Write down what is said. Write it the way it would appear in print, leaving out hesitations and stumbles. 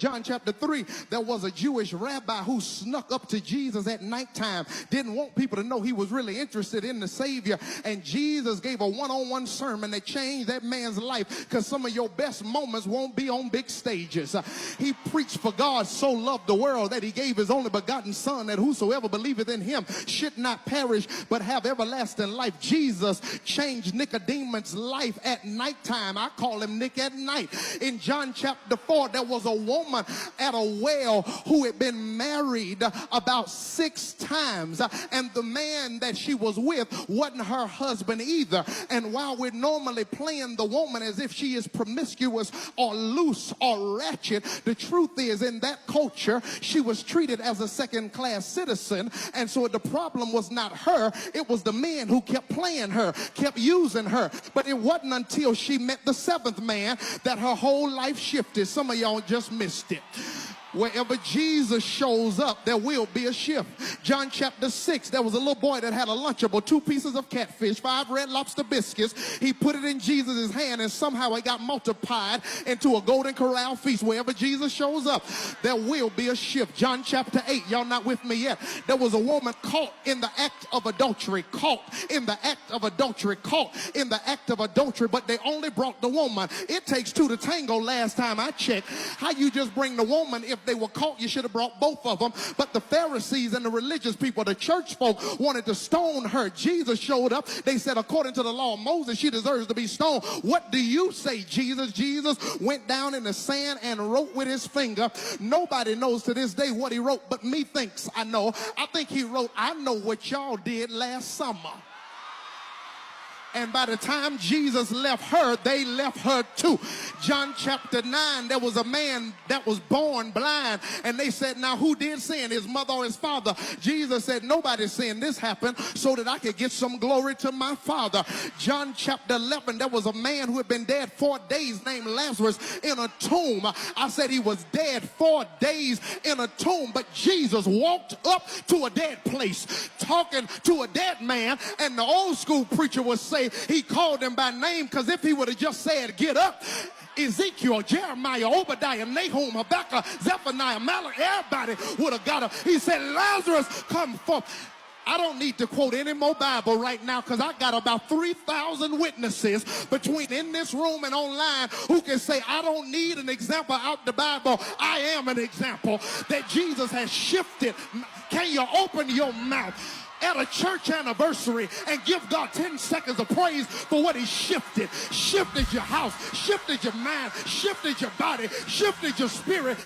John chapter 3, there was a Jewish rabbi who snuck up to Jesus at nighttime, didn't want people to know he was really interested in the Savior, and Jesus gave a one-on-one sermon that changed that man's life, because some of your best moments won't be on big stages. He preached, for God so loved the world that he gave his only begotten Son, that whosoever believeth in him should not perish but have everlasting life. Jesus changed Nicodemus' life at nighttime. I call him Nick at night. In John chapter 4, there was a woman at a well who had been married about 6 times, and the man that she was with wasn't her husband either. And while we're normally playing the woman as if she is promiscuous or loose or ratchet, the truth is, in that culture, she was treated as a second-class citizen. And so the problem was not her, it was the men who kept playing her, kept using her. But it wasn't until she met the 7th man that her whole life shifted. Some of y'all just missed it. Wherever Jesus shows up, there will be a shift. John chapter 6, there was a little boy that had a Lunchable, 2 pieces of catfish, 5 Red Lobster biscuits. He put it in Jesus' hand, and somehow it got multiplied into a Golden Corral feast. Wherever Jesus shows up, there will be a shift. John chapter 8, y'all not with me yet. There was a woman caught in the act of adultery, caught in the act of adultery, caught in the act of adultery, but they only brought the woman. It takes 2 to tango last time I checked. How you just bring the woman? If they were caught, you should have brought both of them. But the Pharisees and the religious people, the church folk, wanted to stone her. Jesus showed up. They said, according to the law of Moses, she deserves to be stoned. What do you say, Jesus? Jesus went down in the sand and wrote with his finger. Nobody knows to this day what he wrote, but me thinks I know. I think he wrote, I know what y'all did last summer. And by the time Jesus left her, they left her too. John chapter 9, there was a man that was born blind. And they said, now who did sin, his mother or his father? Jesus said, nobody sinned. This happened so that I could get some glory to my Father. John chapter 11, there was a man who had been dead 4 days named Lazarus in a tomb. I said he was dead 4 days in a tomb. But Jesus walked up to a dead place, talking to a dead man. And the old school preacher would say, he called him by name, because if he would have just said, get up, Ezekiel, Jeremiah, Obadiah, Nahum, Habakkuk, Zephaniah, Malachi, everybody would have got up. He said, Lazarus, come forth. I don't need to quote any more Bible right now, because I got about 3,000 witnesses between in this room and online who can say, I don't need an example out the Bible. I am an example that Jesus has shifted. Can you open your mouth at a church anniversary and give God 10 seconds of praise for what he shifted? Shifted your house, shifted your mind, shifted your body, shifted your spirit.